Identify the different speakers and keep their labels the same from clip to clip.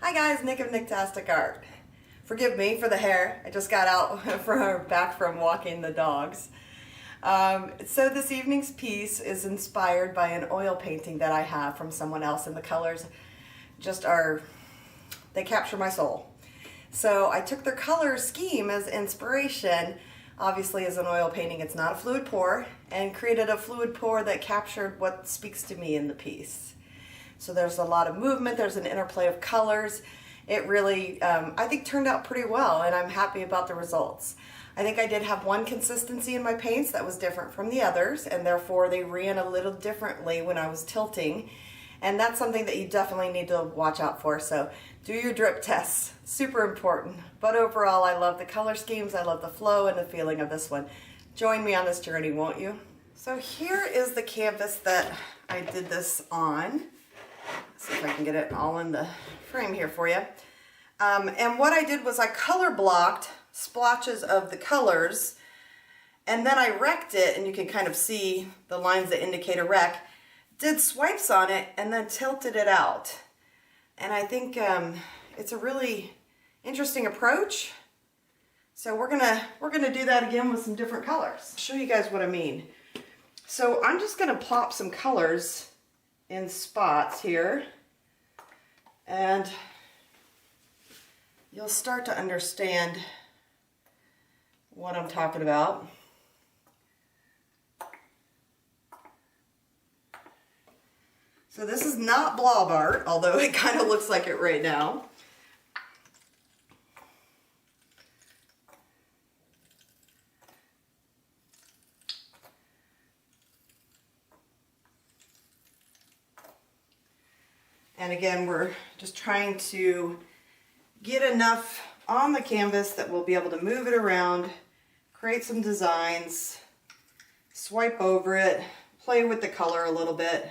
Speaker 1: Hi guys, Nick of Nicktastic Art. Forgive me for the hair. I just got out back from walking the dogs. So this evening's piece is inspired by an oil painting that I have from someone else, and the colors just they capture my soul. So I took their color scheme as inspiration. Obviously, as an oil painting, it's not a fluid pour, and created a fluid pour that captured what speaks to me in the piece. So there's a lot of movement, there's an interplay of colors. It really, I think, turned out pretty well, and I'm happy about the results. I think I did have one consistency in my paints that was different from the others, and therefore they ran a little differently when I was tilting. And that's something that you definitely need to watch out for. So do your drip tests, super important. But overall, I love the color schemes, I love the flow and the feeling of this one. Join me on this journey, won't you? So here is the canvas that I did this on. Let's see if I can get it all in the frame here for you. And what I did was I color blocked splotches of the colors, and then I wrecked it, and you can kind of see the lines that indicate a wreck. Did swipes on it and then tilted it out. And I think it's a really interesting approach. So we're gonna do that again with some different colors. I'll show you guys what I mean. So I'm just gonna plop some colors in spots here, and you'll start to understand what I'm talking about. So this is not blob art, although it kind of looks like it right now. And again, we're just trying to get enough on the canvas that we'll be able to move it around, create some designs, swipe over it, play with the color a little bit.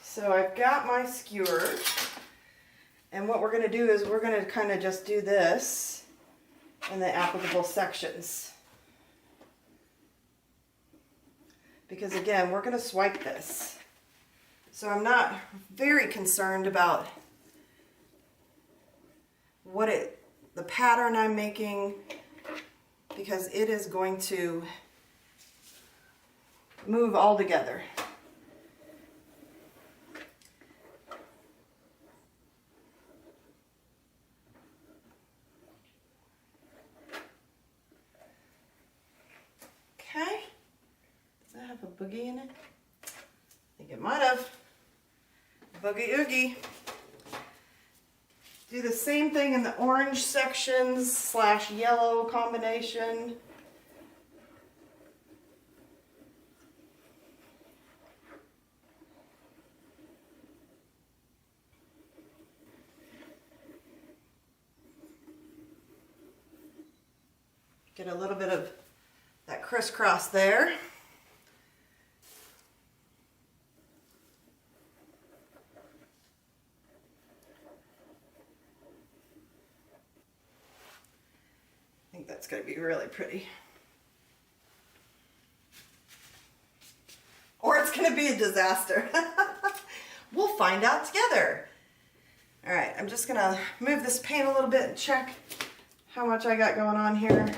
Speaker 1: So I've got my skewer, and what we're going to do is we're going to kind of just do this in the applicable sections. Because again, we're going to swipe this. So I'm not very concerned about the pattern I'm making, because it is going to move all together. Oogie in it? I think it might have. Boogie Oogie. Do the same thing in the orange sections / yellow combination. Get a little bit of that crisscross there. I think that's going to be really pretty. Or it's going to be a disaster. We'll find out together. All right, I'm just going to move this paint a little bit and check how much I got going on here.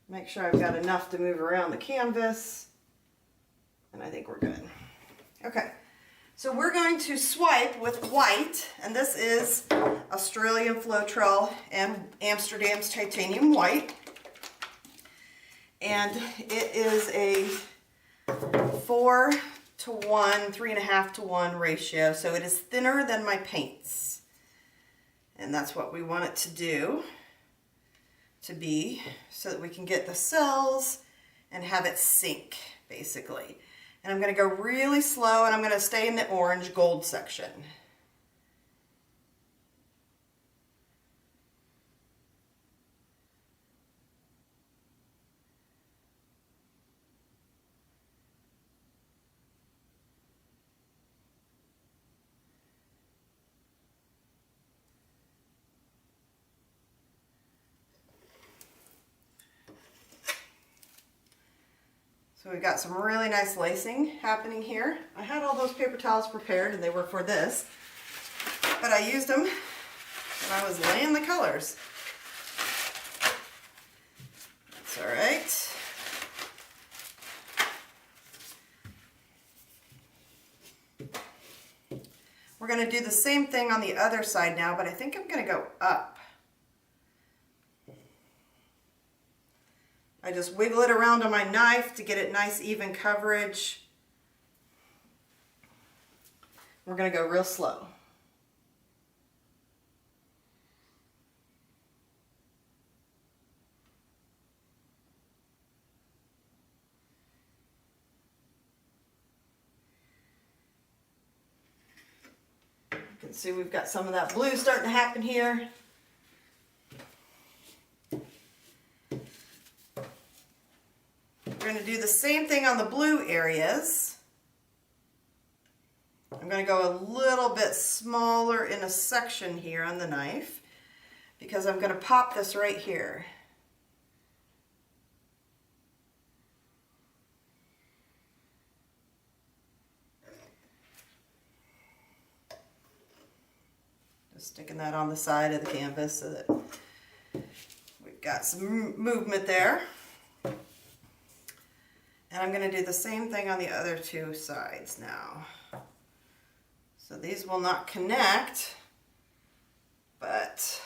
Speaker 1: Make sure I've got enough to move around the canvas, and I think we're good. Okay, so we're going to swipe with white, and this is Australian Floetrol and Amsterdam's Titanium White, and it is a 4 to 1, 3.5 to 1 ratio, so it is thinner than my paints, and that's what we want it to do. To be, so that we can get the cells and have it sink, basically. And I'm going to go really slow, and I'm going to stay in the orange gold section. So we've got some really nice lacing happening here. I had all those paper towels prepared and they were for this, but I used them when I was laying the colors. That's all right. We're going to do the same thing on the other side now, but I think I'm going to go up. I just wiggle it around on my knife to get it nice even coverage. We're going to go real slow. You can see we've got some of that blue starting to happen here. We're going to do the same thing on the blue areas. I'm going to go a little bit smaller in a section here on the knife because I'm going to pop this right here. Just sticking that on the side of the canvas so that we've got some movement there. And I'm going to do the same thing on the other two sides now. So these will not connect, but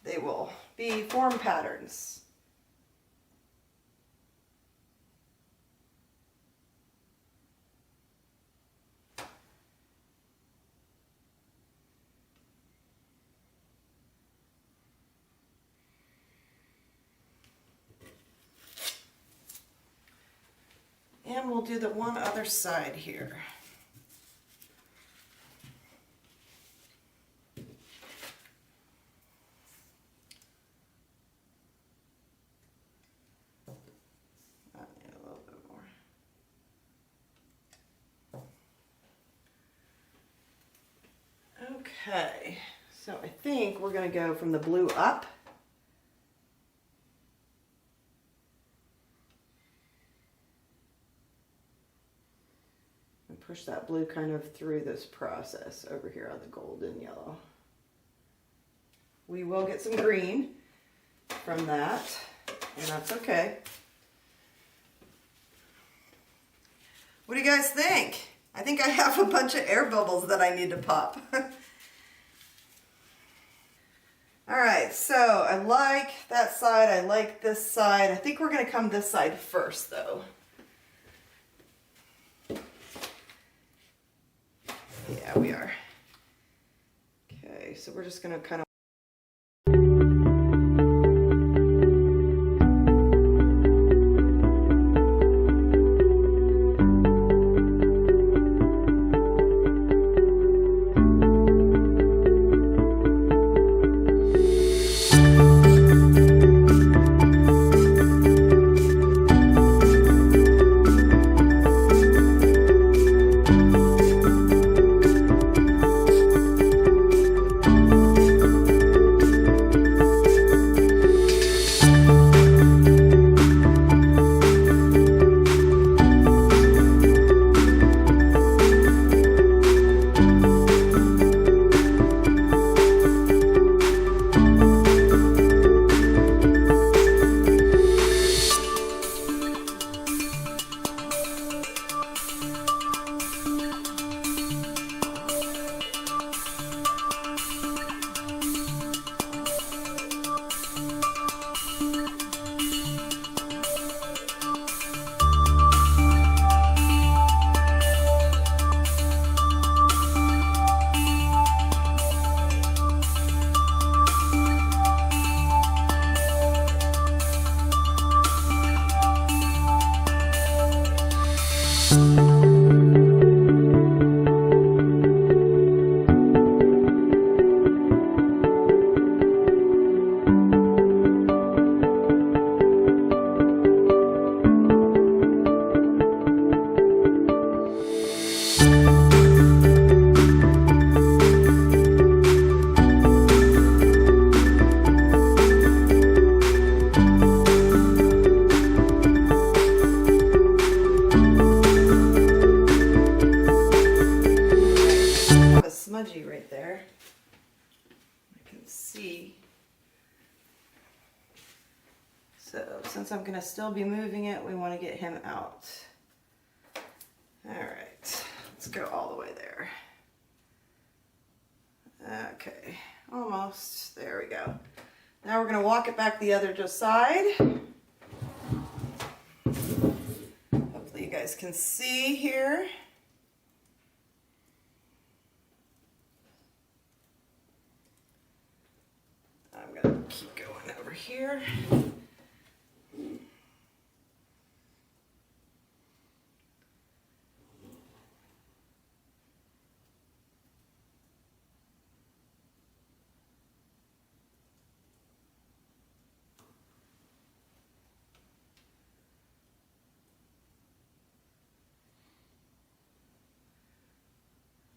Speaker 1: they will be form patterns. And we'll do the one other side here. I need a little bit more. Okay, so I think we're going to go from the blue up. Push that blue kind of through this process over here on the gold and yellow. We will get some green from that, and that's okay. What do you guys think? I think I have a bunch of air bubbles that I need to pop. All right, so I like that side, I like this side. I think we're gonna come this side first though. Yeah, we are. Okay, so we're just gonna kind of smudgy right there. I can see. So since I'm gonna still be moving it, we want to get him out. All right, let's go all the way there. Okay, almost, there we go. Now we're gonna walk it back the other side. Hopefully you guys can see here. I'm gonna keep going over here.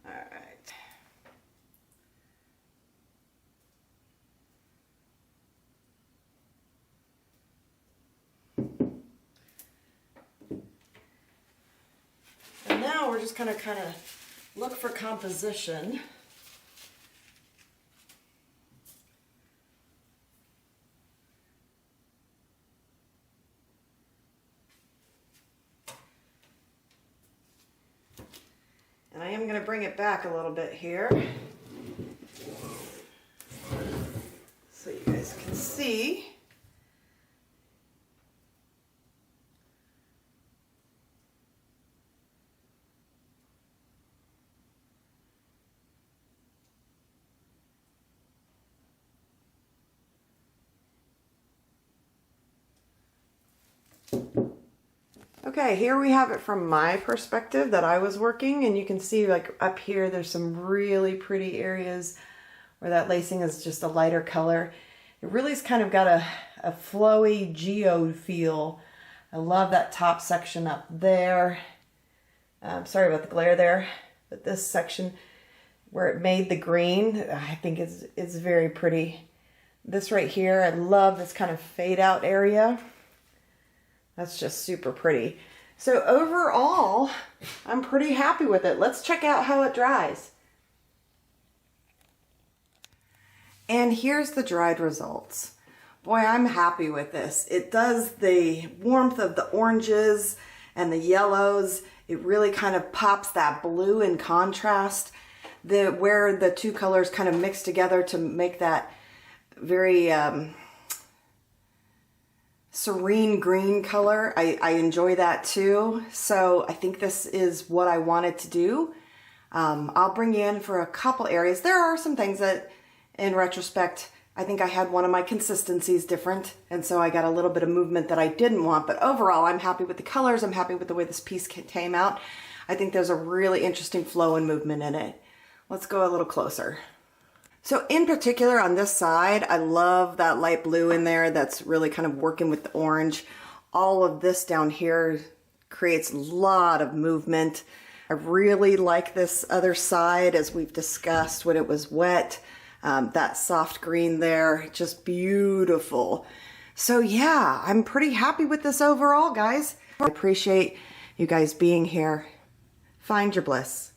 Speaker 1: All right. And now we're just gonna kind of look for composition. And I am going to bring it back a little bit here so you guys can see. Okay, here we have it from my perspective that I was working, and you can see like up here there's some really pretty areas where that lacing is just a lighter color. It really's kind of got a flowy geode feel. I love that top section up there. Sorry about the glare there, but this section where it made the green, I think is very pretty. This right here, I love this kind of fade out area. That's just super pretty. So overall, I'm pretty happy with it. Let's check out how it dries. And here's the dried results. Boy, I'm happy with this. It does the warmth of the oranges and the yellows. It really kind of pops that blue in contrast. Where the two colors kind of mix together to make that very serene green color. I enjoy that too. So I think this is what I wanted to do. I'll bring you in for a couple areas. There are some things that, in retrospect, I think I had one of my consistencies different, and so I got a little bit of movement that I didn't want, but overall I'm happy with the colors. I'm happy with the way this piece came out. I think there's a really interesting flow and movement in it. Let's go a little closer. So in particular on this side, I love that light blue in there that's really kind of working with the orange. All of this down here creates a lot of movement. I really like this other side, as we've discussed when it was wet. That soft green there, just beautiful. So yeah, I'm pretty happy with this overall, guys. I appreciate you guys being here. Find your bliss.